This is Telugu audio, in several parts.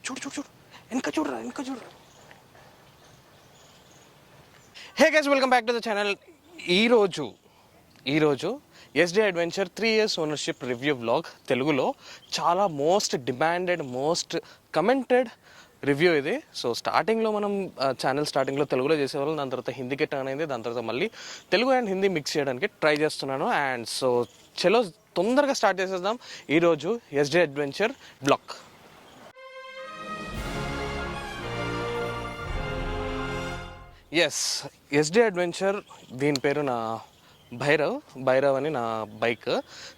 చూడు చూడు చూడు, వెనక చూడరా, వెనక చూడరా. Hey guys, welcome back to the channel. ఈరోజు SD adventure 3 years ownership review vlog. తెలుగులో చాలా most demanded, most commented review ఇది. సో స్టార్టింగ్లో మనం ఛానల్ స్టార్టింగ్లో తెలుగులో చేసేవాళ్ళం, దాని తర్వాత హిందీకి టర్న్ అయింది, దాని తర్వాత మళ్ళీ తెలుగు అండ్ హిందీ మిక్స్ చేయడానికి ట్రై చేస్తున్నాను. అండ్ సో చలో తొందరగా స్టార్ట్ చేసేద్దాం ఈరోజు SD adventure blog. Yes, SD adventure, దీని పేరు నా భైరవ్ అని నా బైక్.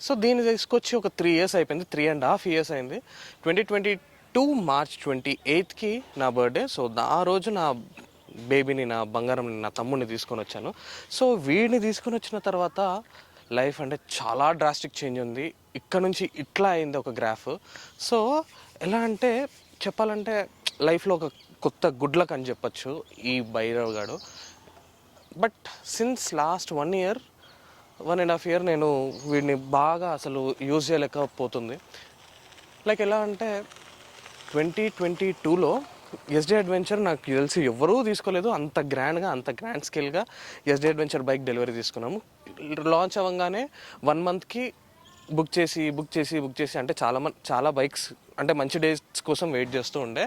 సో దీన్ని తీసుకొచ్చి ఒక 3 years అయిపోయింది, 3.5 years అయింది. 2022 March 28కి నా బర్త్డే. సో ఆ రోజు నా బేబీని, నా బంగారం, నా తమ్ముడిని తీసుకొని వచ్చాను. సో వీడిని తీసుకొని వచ్చిన తర్వాత లైఫ్ అంటే చాలా డ్రాస్టిక్ చేంజ్ ఉంది. ఇక్కడ నుంచి ఇట్లా అయింది ఒక గ్రాఫ్. సో ఎలా అంటే చెప్పాలంటే లైఫ్లో ఒక కొత్త గుడ్ లక్ అని చెప్పచ్చు ఈ భైరవ్ గాడు. బట్ సిన్స్ లాస్ట్ 1.5 year నేను వీడిని బాగా అసలు యూజ్ చేయలేకపోతుంది. లైక్ ఎలా అంటే 2022లో ఎస్డి అడ్వెంచర్ నాకు తెలిసి ఎవరూ తీసుకోలేదు అంత గ్రాండ్గా, అంత గ్రాండ్ స్కేల్గా. ఎస్డి అడ్వెంచర్ బైక్ డెలివరీ తీసుకున్నాము. లాంచ్ అవ్వగానే 1 monthకి బుక్ చేసి అంటే చాలా బైక్స్ అంటే మంచి డేస్ కోసం వెయిట్ చేస్తూ ఉండే.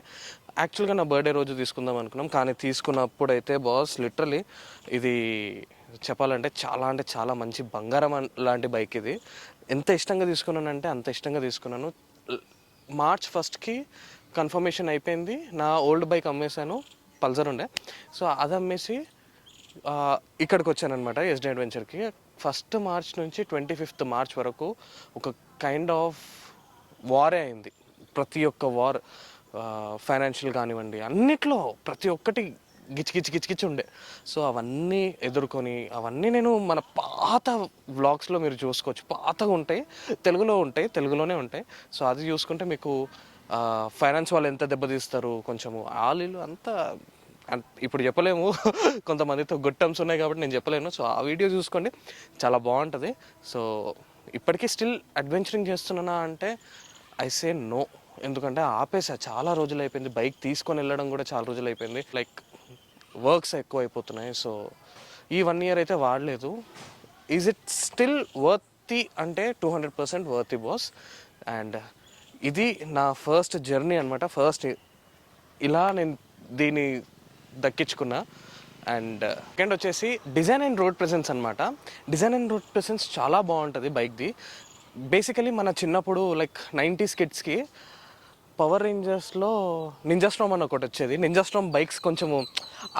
యాక్చువల్గా నా బర్త్డే రోజు తీసుకుందాం అనుకున్నాం, కానీ తీసుకున్నప్పుడైతే బాస్ లిటరలీ ఇది చెప్పాలంటే చాలా మంచి బంగారం లాంటి బైక్ ఇది. ఎంత ఇష్టంగా తీసుకున్నానంటే అంత ఇష్టంగా తీసుకున్నాను. March 1st కన్ఫర్మేషన్ అయిపోయింది. నా ఓల్డ్ బైక్ అమ్మేశాను, పల్సర్ ఉండే. సో అది అమ్మేసి ఇక్కడికి వచ్చానమాట ఎస్డి అడ్వెంచర్కి. 1st March నుంచి 25th March వరకు ఒక కైండ్ ఆఫ్ వారే అయింది. ప్రతి ఒక్క వార్, ఫైనాన్షియల్ కానివ్వండి, అన్నిట్లో ప్రతి ఒక్కటి గిచ్చి ఉండే. సో అవన్నీ ఎదుర్కొని నేను మన పాత వ్లాగ్స్లో మీరు చూసుకోవచ్చు, పాతగా ఉంటాయి, తెలుగులోనే ఉంటాయి. సో అది చూసుకుంటే మీకు ఫైనాన్స్ వాళ్ళు ఎంత దెబ్బతీస్తారు, కొంచెము ఆలీలు అంతా ఇప్పుడు చెప్పలేము, కొంతమందితో గుడ్ టర్మ్స్ ఉన్నాయి కాబట్టి నేను చెప్పలేను. సో ఆ వీడియో చూసుకోండి, చాలా బాగుంటుంది. సో ఇప్పటికీ స్టిల్ అడ్వెంచరింగ్ చేస్తున్నానా అంటే ఐ సే నో, ఎందుకంటే ఆపేసా, చాలా రోజులు అయిపోయింది. బైక్ తీసుకొని వెళ్ళడం కూడా చాలా రోజులు అయిపోయింది. లైక్ వర్క్స్ ఎక్కువ అయిపోతున్నాయి. సో ఈ 1 year అయితే వాడలేదు. ఈజ్ ఇట్ స్టిల్ వర్తి అంటే 200% వర్తి బాస్. అండ్ ఇది నా ఫస్ట్ జర్నీ అనమాట. ఫస్ట్ ఇలా నేను దీన్ని దక్కించుకున్నా. అండ్ సెకండ్ వచ్చేసి డిజైన్ అండ్ రోడ్ ప్రెసెన్స్ అనమాట. డిజైన్ అండ్ రోడ్ ప్రెసెన్స్ చాలా బాగుంటుంది బైక్ది. బేసికలీ మన చిన్నప్పుడు లైక్ 90s కిడ్స్కి పవర్ రేంజర్స్లో నింజా స్టార్మ్ అని ఒకటి వచ్చేది. నింజా స్టార్మ్ బైక్స్ కొంచెము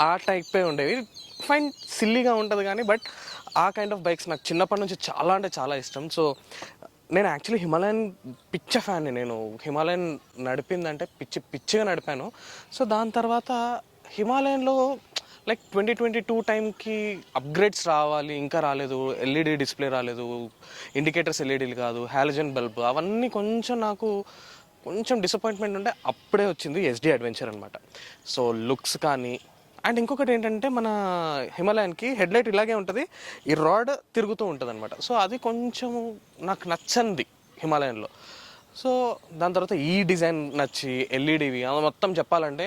ఆ టైపే ఉండేవి. ఫైన్ సిల్లీగా ఉంటుంది కానీ బట్ ఆ కైండ్ ఆఫ్ బైక్స్ నాకు చిన్నప్పటి నుంచి చాలా అంటే చాలా ఇష్టం. సో నేను యాక్చువల్లీ హిమాలయన్ ఫ్యాన్ని. నేను హిమాలయన్ నడిపిందంటే పిచ్చిగా నడిపాను. సో దాని తర్వాత హిమాలయన్లో లైక్ 2022 టైంకి అప్గ్రేడ్స్ రావాలి, ఇంకా రాలేదు. ఎల్ఈడి డిస్ప్లే రాలేదు, ఇండికేటర్స్ ఎల్ఈడీలు కాదు, హాలోజన్ బల్బ్, అవన్నీ కొంచెం డిసప్పాయింట్మెంట్ ఉంటే అప్పుడే వచ్చింది ఎస్డి అడ్వెంచర్ అనమాట. సో లుక్స్ కానీ, అండ్ ఇంకొకటి ఏంటంటే మన హిమాలయన్కి హెడ్లైట్ ఇలాగే ఉంటుంది, ఈ రాడ్ తిరుగుతూ ఉంటుంది అనమాట. సో అది కొంచెం నాకు నచ్చంది హిమాలయన్లో. సో దాని తర్వాత ఈ డిజైన్ నచ్చి ఎల్ఈడివి మొత్తం చెప్పాలంటే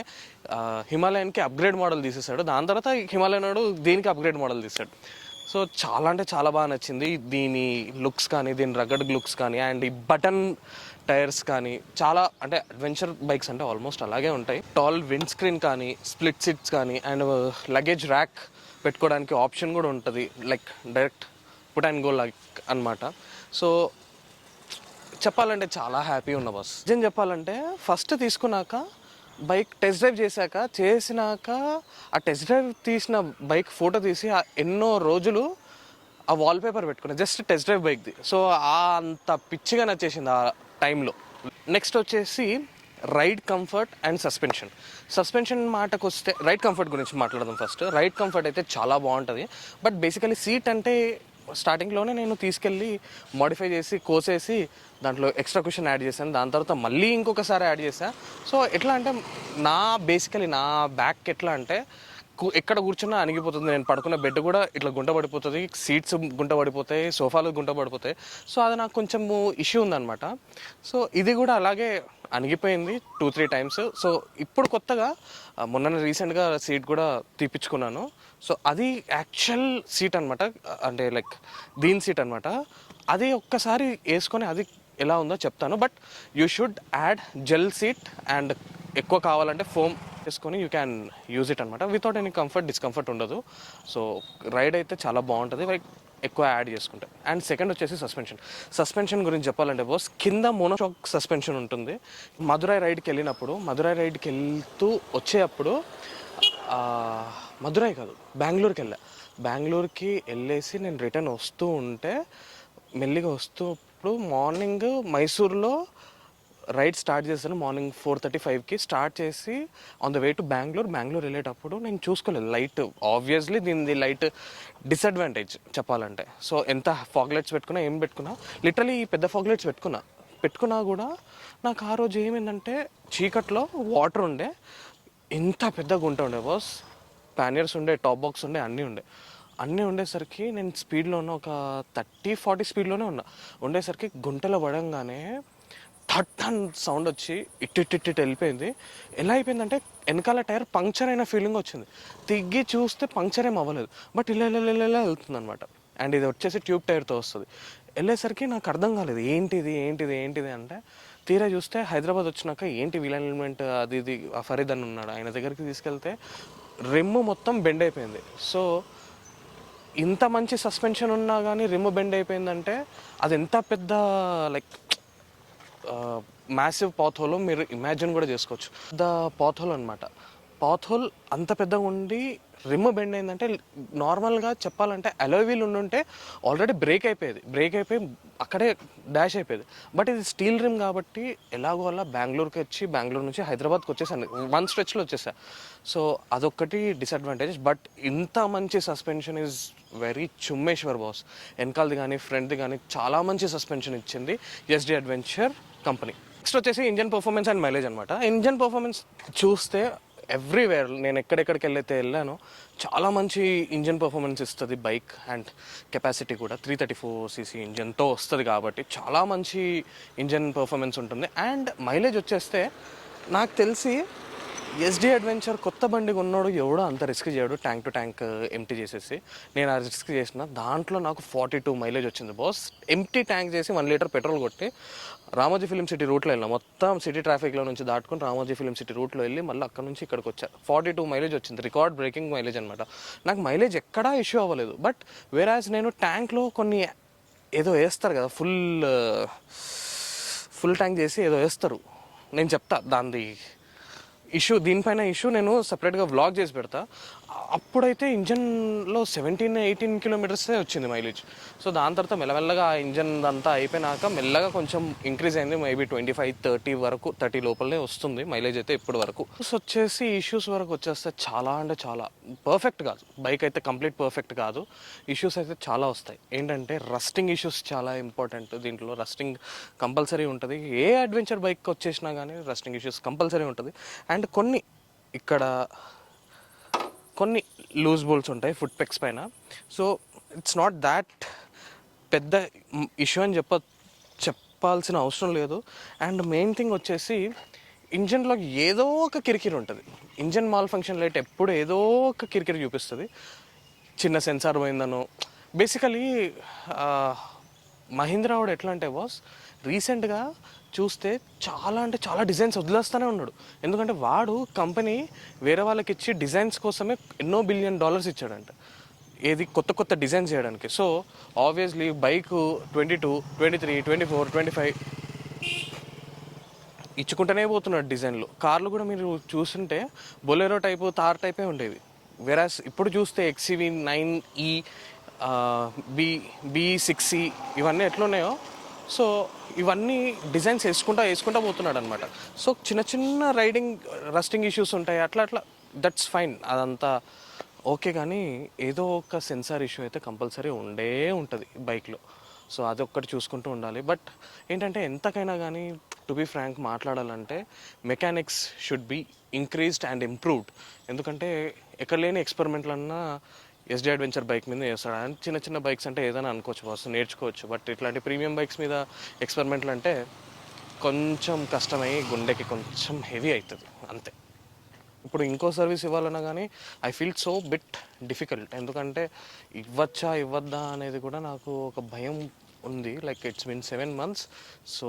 హిమాలయన్కి అప్గ్రేడ్ మోడల్ తీసేసాడు. దాని తర్వాత హిమాలయన్ వాడు దీనికి అప్గ్రేడ్ మోడల్ తీసాడు. సో చాలా అంటే చాలా బాగా నచ్చింది దీని లుక్స్ కానీ, దీని రగడ్ లుక్స్ కానీ, అండ్ ఈ బటన్ టైర్స్ కానీ. చాలా అంటే అడ్వెంచర్ బైక్స్ అంటే ఆల్మోస్ట్ అలాగే ఉంటాయి. టాల్ విండ్ స్క్రీన్ కానీ, స్ప్లిట్ సీట్స్ కానీ, అండ్ లగేజ్ ర్యాక్ పెట్టుకోవడానికి ఆప్షన్ కూడా ఉంటుంది, like direct put and go like అనమాట. సో చెప్పాలంటే చాలా హ్యాపీ ఉన్న బస్. నిజం చెప్పాలంటే ఫస్ట్ తీసుకున్నాక బైక్ టెస్ట్ డ్రైవ్ చేసినాక ఆ టెస్ట్ డ్రైవ్ తీసిన బైక్ ఫోటో తీసి ఎన్నో రోజులు ఆ వాల్పేపర్ పెట్టుకున్నా, జస్ట్ టెస్ట్ డ్రైవ్ బైక్ది. సో అంత పిచ్చిగా నచ్చేసింది ఆ టైంలో. నెక్స్ట్ వచ్చేసి రైడ్ కంఫర్ట్ అండ్ సస్పెన్షన్ మాటకు వస్తే రైడ్ కంఫర్ట్ గురించి మాట్లాడదాం ఫస్ట్. రైడ్ కంఫర్ట్ అయితే చాలా బాగుంటుంది. బట్ బేసికలీ సీట్ అంటే స్టార్టింగ్లోనే నేను తీసుకెళ్ళి మోడిఫై చేసి కోసేసి దాంట్లో ఎక్స్ట్రా కుషన్ యాడ్ చేశాను. దాని తర్వాత మళ్ళీ ఇంకొకసారి యాడ్ చేశాను. సో ఎట్లా అంటే బేసికలీ నా బ్యాక్ ఎట్లా అంటే ఎక్కడ కూర్చున్నా అణిగిపోతుంది. నేను పడుకున్న బెడ్ కూడా ఇట్లా గుంట పడిపోతుంది, సీట్స్ గుంట పడిపోతాయి, సోఫాలు గుంట పడిపోతాయి. సో అది నాకు కొంచెం ఇష్యూ ఉందన్నమాట. సో ఇది కూడా అలాగే అణిగిపోయింది 2-3 టైమ్స్. సో ఇప్పుడు కొత్తగా మొన్న రీసెంట్గా సీట్ కూడా తీపిచ్చుకున్నాను. సో అది యాక్చువల్ సీట్ అనమాట, అంటే లైక్ దీని సీట్ అనమాట. అది ఒక్కసారి వేసుకొని అది ఎలా ఉందో చెప్తాను. But you should add gel seat and ఎక్కువ కావాలంటే ఫోమ్ చేసుకొని యూ క్యాన్ యూజ్ ఇట్ అనమాట. వితౌట్ ఎనీ డిస్కంఫర్ట్ ఉండదు. సో రైడ్ అయితే చాలా బాగుంటుంది లైక్ ఎక్కువ యాడ్ చేసుకుంటే. అండ్ సెకండ్ వచ్చేసి సస్పెన్షన్ గురించి చెప్పాలంటే బాస్, కింద మోనోషాక్ సస్పెన్షన్ ఉంటుంది. మదురై రైడ్కి వెళ్తూ వచ్చేటప్పుడు మదురై కాదు బెంగళూరుకి వెళ్ళేసి నేను రిటర్న్ వస్తూ ఉంటే మెల్లిగా వస్తూ మార్నింగ్ మైసూర్లో రైడ్ స్టార్ట్ చేశాను. మార్నింగ్ 4:35కి స్టార్ట్ చేసి on the way to Bengaluru వెళ్ళేటప్పుడు నేను చూసుకోలేదు లైట్. ఆబ్వియస్లీ దీనిది లైట్ డిసడ్వాంటేజ్ చెప్పాలంటే. సో ఎంత ఫాగ్లైట్స్ పెట్టుకున్నా లిటరలీ ఈ పెద్ద ఫాగ్లైట్స్ పెట్టుకున్నా కూడా నాకు ఆ రోజు ఏమైందంటే చీకట్లో వాటర్ ఉండే, ఇంత పెద్ద గుంట ఉండే బాస్, ప్యానియర్స్ ఉండే, టాప్ బాక్స్ ఉండే, అన్నీ ఉండేసరికి నేను స్పీడ్లో ఒక 30-40 స్పీడ్లోనే ఉండేసరికి గుంటలో పడంగానే థట్ అని సౌండ్ వచ్చి ఇట్టి వెళ్ళిపోయింది. ఎలా అయిపోయిందంటే వెనకాల టైర్ పంక్చర్ అయిన ఫీలింగ్ వచ్చింది. తిగ్గి చూస్తే పంక్చర్ ఏం అవ్వలేదు, బట్ ఇలా వెళ్తుంది అనమాట. అండ్ ఇది వచ్చేసి ట్యూబ్ టైర్తో వస్తుంది. వెళ్ళేసరికి నాకు అర్థం కాలేదు ఏంటిది అంటే, తీరా చూస్తే హైదరాబాద్ వచ్చినాక ఏంటి వీల్ అలైన్మెంట్ అది ఇది ఫరీద్ అని ఉన్నాడు, ఆయన దగ్గరికి తీసుకెళ్తే రిమ్ మొత్తం బెండ్ అయిపోయింది. సో ఇంత మంచి సస్పెన్షన్ ఉన్నా కానీ రిమ్ బెండ్ అయిపోయిందంటే అది ఎంత పెద్ద లైక్ మ్యాసివ్ పాత్ హోల్ మీరు ఇమాజిన్ కూడా చేసుకోవచ్చు. ద పాత్ హోల్ అనమాట. పాత్ హోల్ అంత పెద్దగా ఉండి రిమ్ బెండ్ అయిందంటే నార్మల్గా చెప్పాలంటే అలాయ్ వీల్ ఉండుంటే ఆల్రెడీ బ్రేక్ అయిపోయి అక్కడే డాష్ అయిపోయేది. బట్ ఇది స్టీల్ రిమ్ కాబట్టి ఎలాగో అలా బెంగళూరు నుంచి హైదరాబాద్కి వచ్చేసాను, వన్ స్ట్రెచ్లో వచ్చేసా. సో అదొక్కటి డిసడ్వాంటేజ్. బట్ ఇంత మంచి సస్పెన్షన్ ఈజ్ వెరీ చుమ్మేశ్వర్ బాస్. వెనకాలది కానీ ఫ్రంట్ది కానీ చాలా మంచి సస్పెన్షన్ ఇచ్చింది ఎస్డి అడ్వెంచర్ కంపెనీ. నెక్స్ట్ వచ్చేసి ఇంజన్ పర్ఫార్మెన్స్ అండ్ మైలేజ్ అనమాట. ఇంజన్ పర్ఫార్మెన్స్ చూస్తే ఎవ్రీవేర్ నేను ఎక్కడెక్కడికి వెళ్ళానో చాలా మంచి ఇంజన్ పర్ఫార్మెన్స్ ఇస్తుంది బైక్. అండ్ కెపాసిటీ కూడా 334cc ఇంజన్తో వస్తుంది కాబట్టి చాలా మంచి ఇంజన్ పర్ఫార్మెన్స్ ఉంటుంది. అండ్ మైలేజ్ వచ్చేస్తే నాకు తెలిసి ఎస్డి అడ్వెంచర్ కొత్త బండి కొన్నాడు ఎవడో అంత రిస్క్ చేయడు, ట్యాంక్ టు ట్యాంక్ ఎంటీ చేసేసి. నేను ఆ రిస్క్ చేసిన దాంట్లో నాకు 42 మైలేజ్ వచ్చింది బాస్. ఎంటీ ట్యాంక్ చేసి 1 లీటర్ పెట్రోల్ కొట్టి రామోజీ ఫిలిం సిటీ రూట్లో వెళ్ళినా, మొత్తం సిటీ ట్రాఫిక్లో నుంచి దాటుకుని రామోజీ ఫిలిం సిటీ రూట్లో వెళ్ళి మళ్ళీ అక్కడ నుంచి ఇక్కడికి వచ్చా. 42 మైలేజ్ వచ్చింది, రికార్డ్ బ్రేకింగ్ మైలేజ్ అనమాట. నాకు మైలేజ్ ఎక్కడా ఇష్యూ అవ్వలేదు. బట్ వేరాజ్ నేను ట్యాంక్లో కొన్ని ఏదో వేస్తారు కదా, ఫుల్ ట్యాంక్ చేసి ఏదో వేస్తారు, నేను చెప్తా దాని దీనిపైన ఇష్యూ నేను సపరేట్గా వ్లాగ్ చేసి పెడతా. అప్పుడైతే ఇంజన్లో 17-18 కిలోమీటర్సే వచ్చింది మైలేజ్. సో దాని తర్వాత మెల్లమెల్లగా ఆ ఇంజన్ అంతా అయిపోయినాక మెల్లగా కొంచెం ఇంక్రీజ్ అయింది, మేబీ 25-30 వరకు, 30 లోపలనే వస్తుంది మైలేజ్ అయితే ఇప్పటి వరకు. సో వచ్చేసి ఇష్యూస్ వరకు వచ్చేస్తే చాలా అంటే చాలా పర్ఫెక్ట్ కాదు బైక్ అయితే, కంప్లీట్ పర్ఫెక్ట్ కాదు. ఇష్యూస్ అయితే చాలా వస్తాయి. ఏంటంటే రస్టింగ్ ఇష్యూస్ చాలా ఇంపార్టెంట్. దీంట్లో రస్టింగ్ కంపల్సరీ ఉంటుంది. ఏ అడ్వెంచర్ బైక్ వచ్చేసినా కానీ రస్టింగ్ ఇష్యూస్ కంపల్సరీ ఉంటుంది. అండ్ కొన్ని లూజ్ బోల్ట్స్ ఉంటాయి ఫుట్ పెక్స్ పైన. సో ఇట్స్ నాట్ దాట్ పెద్ద ఇష్యూ అని చెప్పాల్సిన అవసరం లేదు. అండ్ మెయిన్ థింగ్ వచ్చేసి ఇంజన్లో ఏదో ఒక కిరికిరి ఉంటుంది. ఇంజన్ మాల్ ఫంక్షన్ లైట్ ఎప్పుడు ఏదో ఒక కిరికిరి చూపిస్తుంది. చిన్న సెన్సార్ పోయిందనో. బేసికలీ మహీంద్రా వాడు ఎట్లా అంటే బాస్, రీసెంట్గా చూస్తే చాలా అంటే చాలా డిజైన్స్ వదిలేస్తూనే ఉన్నాడు. ఎందుకంటే వాడు కంపెనీ వేరే వాళ్ళకి ఇచ్చి డిజైన్స్ కోసమే ఎన్నో $1 బిలియన్ ఇచ్చాడంట, ఏది కొత్త డిజైన్స్ చేయడానికి. సో ఆబ్వియస్లీ బైక్ 22, 23, 24, 25 ఇచ్చుకుంటూనే పోతున్నాడు డిజైన్లు. కార్లు కూడా మీరు చూస్తుంటే బొలెరో టైపు, థార్ టైపే ఉండేవి. వేరాస్ ఇప్పుడు చూస్తే XCV 9e, B6e ఇవన్నీ ఎట్లున్నాయో, సో ఇవన్నీ డిజైన్స్ వేసుకుంటా పోతున్నాడు అనమాట. సో చిన్న రస్టింగ్ ఇష్యూస్ ఉంటాయి, అట్లా దట్స్ ఫైన్, అదంతా ఓకే. కానీ ఏదో ఒక సెన్సార్ ఇష్యూ అయితే కంపల్సరీ ఉంటుంది బైక్లో. సో అదొక్కటి చూసుకుంటూ ఉండాలి. బట్ ఏంటంటే ఎంతకైనా కానీ టు బీ ఫ్రాంక్ మాట్లాడాలంటే mechanics should be increased and improved. ఎందుకంటే ఎక్కడ లేని ఎక్స్పెరిమెంట్లన్నా ఎస్డి అడ్వెంచర్ బైక్ మీద చేస్తాడు. అండ్ చిన్న చిన్న బైక్స్ అంటే ఏదైనా అనుకోవచ్చు, ఫస్ట్ నేర్చుకోవచ్చు. బట్ ఇట్లాంటి ప్రీమియం బైక్స్ మీద ఎక్స్పెరిమెంట్లు అంటే కొంచెం కష్టమై గుండెకి కొంచెం హెవీ అవుతుంది అంతే. ఇప్పుడు ఇంకో సర్వీస్ ఇవ్వాలన్నా కానీ I feel so bit difficult. ఎందుకంటే ఇవ్వచ్చా ఇవ్వద్దా అనేది కూడా నాకు ఒక భయం ఉంది. Like it's been 7 months, so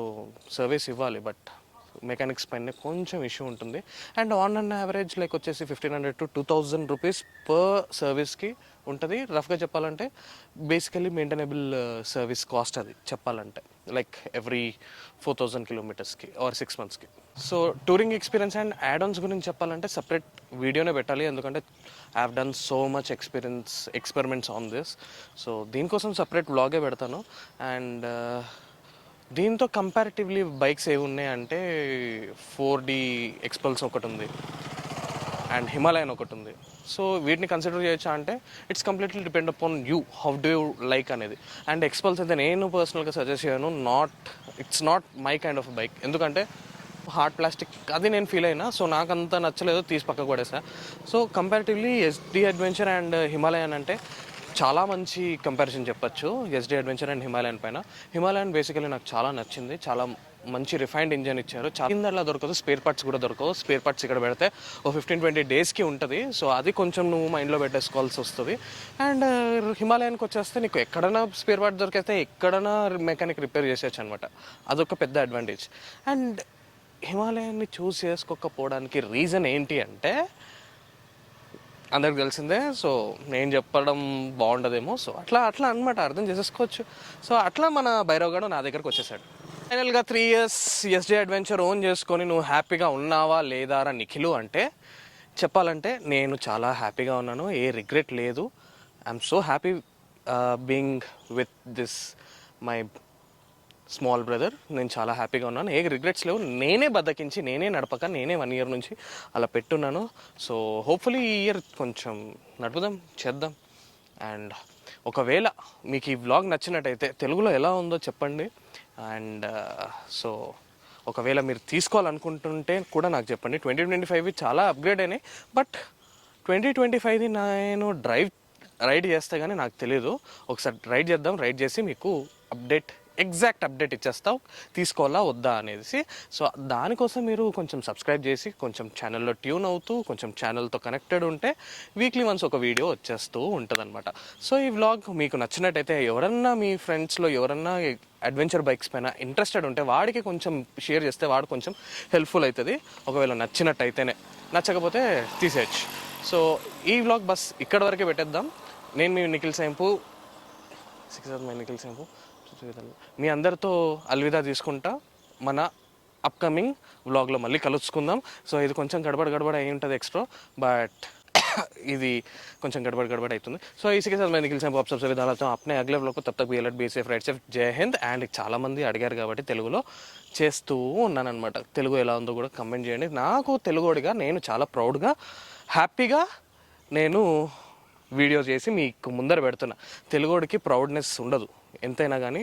service ఇవ్వాలి. బట్ మెకానిక్స్ పైన కొంచెం ఇష్యూ ఉంటుంది. And on and average like వచ్చేసి 1500 to 2000 రూపీస్ పర్ సర్వీస్కి ఉంటుంది. రఫ్గా చెప్పాలంటే బేసికలీ మెయింటైనబుల్ సర్వీస్ కాస్ట్ అది చెప్పాలంటే, లైక్ ఎవ్రీ 4000 kilometersకి ఆర్ 6 monthsకి. So touring experience and add ons గురించి చెప్పాలంటే సపరేట్ వీడియోనే పెట్టాలి. ఎందుకంటే I have done so much experiments on this. So దీనికోసం సపరేట్ వ్లాగే పెడతాను. అండ్ దీంతో కంపారిటివ్లీ బైక్స్ ఏవి ఉన్నాయంటే 4D ఎక్స్పల్స్ ఒకటి ఉంది అండ్ హిమాలయన్ ఒకటి ఉంది. సో వీటిని కన్సిడర్ చేయొచ్చా అంటే it's completely depend upon you, how do you like అనేది. అండ్ ఎక్స్పల్స్ అయితే నేను పర్సనల్గా సజెస్ట్ చేయను. It's not my kind of bike. ఎందుకంటే హార్డ్ ప్లాస్టిక్ అది నేను ఫీల్ అయినా, సో నాకు అంత నచ్చలేదు, తీసి పక్కకు పడేసా. So comparatively SD adventure and Himalayan అంటే చాలా మంచి కంపారిజన్ చెప్పచ్చు ఎస్డి అడ్వెంచర్ అండ్ హిమాలయన్ పైన. హిమాలయన్ బేసికలీ నాకు చాలా నచ్చింది. చాలా మంచి రిఫైన్డ్ ఇంజన్ ఇచ్చారు. కిందలా దొరకదు, స్పేర్ పార్ట్స్ కూడా దొరకవు. స్పేర్ పార్ట్స్ ఇక్కడ పెడితే ఓ 15-20 డేస్కి ఉంటుంది. సో అది కొంచెం నువ్వు మైండ్లో పెట్టేసుకోవాల్సి వస్తుంది. అండ్ హిమాలయానికి వచ్చేస్తే నీకు ఎక్కడైనా స్పేర్ పార్ట్ దొరికితే ఎక్కడైనా మెకానిక్ రిపేర్ చేసేయచ్చు అనమాట. అదొక పెద్ద అడ్వాంటేజ్. అండ్ హిమాలయాన్ని చూస్ చేసుకోకపోవడానికి రీజన్ ఏంటి అంటే అందరికి తెలిసిందే. సో నేను చెప్పడం బాగుండదేమో, సో అట్లా అనమాట, అర్థం చేసేసుకోవచ్చు. సో అట్లా మన భైరవ్ గారు నా దగ్గరకు వచ్చేసాడు. ఫైనల్గా 3 years ఎస్డి అడ్వెంచర్ ఓన్ చేసుకొని నువ్వు హ్యాపీగా ఉన్నావా లేదారా నిఖిలు అంటే చెప్పాలంటే నేను చాలా హ్యాపీగా ఉన్నాను. ఏ రిగ్రెట్ లేదు. I'm so happy being with this my small brother. నేను చాలా హ్యాపీగా ఉన్నాను. ఏ రిగ్రెట్స్ లేవు. నేనే బద్దకించి నేనే నడపక నేనే 1 year నుంచి అలా పెట్టున్నాను. సో హోప్ఫుల్లీ ఈ ఇయర్ కొంచెం నడుపుదాం, చేద్దాం. అండ్ ఒకవేళ మీకు ఈ వ్లాగ్ నచ్చినట్టయితే తెలుగులో ఎలా ఉందో చెప్పండి. అండ్ సో ఒకవేళ మీరు తీసుకోవాలనుకుంటుంటే కూడా నాకు చెప్పండి. 2025 చాలా అప్గ్రేడ్ అయినాయి. బట్ 2025 నేను రైడ్ చేస్తే కానీ నాకు తెలియదు. ఒకసారి రైడ్ చేద్దాం. రైడ్ చేసి మీకు ఎగ్జాక్ట్ అప్డేట్ ఇచ్చేస్తావు తీసుకోవాలా వద్దా అనేసి. సో దానికోసం మీరు కొంచెం సబ్స్క్రైబ్ చేసి కొంచెం ఛానల్లో ట్యూన్ అవుతూ కొంచెం ఛానల్తో కనెక్టెడ్ ఉంటే వీక్లీ వన్స్ ఒక వీడియో వచ్చేస్తూ ఉంటుందన్నమాట. సో ఈ వ్లాగ్ మీకు నచ్చినట్టయితే ఎవరన్నా మీ ఫ్రెండ్స్లో ఎవరన్నా అడ్వెంచర్ బైక్స్ పైన ఇంట్రెస్టెడ్ ఉంటే వాడికి కొంచెం షేర్ చేస్తే వాడు కొంచెం హెల్ప్ఫుల్ అవుతుంది. ఒకవేళ నచ్చినట్టయితేనే, నచ్చకపోతే తీసేయచ్చు. సో ఈ వ్లాగ్ బస్ ఇక్కడ వరకే పెట్టేద్దాం. నేను మీ నిఖిల్ సెంపు మీ అందరితో అల్విదా తీసుకుంటా. మన అప్కమింగ్ వ్లాగ్లో మళ్ళీ కలుసుకుందాం. సో ఇది కొంచెం గడబడ అయి ఉంటుంది ఎక్స్ట్రా, బట్ ఇది కొంచెం గడబడ అవుతుంది. సో इसी के साथ मैं निखिल साहब आप सबसे विदा लेता हूँ अपने अगले व्लॉग को. तब तक be alert, be safe, right safe, జై హింద్. అండ్ చాలామంది అడిగారు కాబట్టి తెలుగులో చేస్తూ ఉన్నాను అనమాట. తెలుగు ఎలా ఉందో కూడా కమెంట్ చేయండి. నాకు తెలుగుడిగా నేను చాలా ప్రౌడ్గా హ్యాపీగా నేను వీడియో చేసి మీకు ముందర పెడుతున్నా. తెలుగుడికి ప్రౌడ్నెస్ ఉండదు, ఎంతైనా కానీ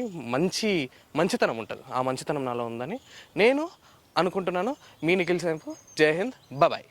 మంచితనం ఉంటుంది. ఆ మంచితనం నాలో ఉందని నేను అనుకుంటున్నాను. మీ నిఖిల్ సాంపు. జై హింద్, బాయ్.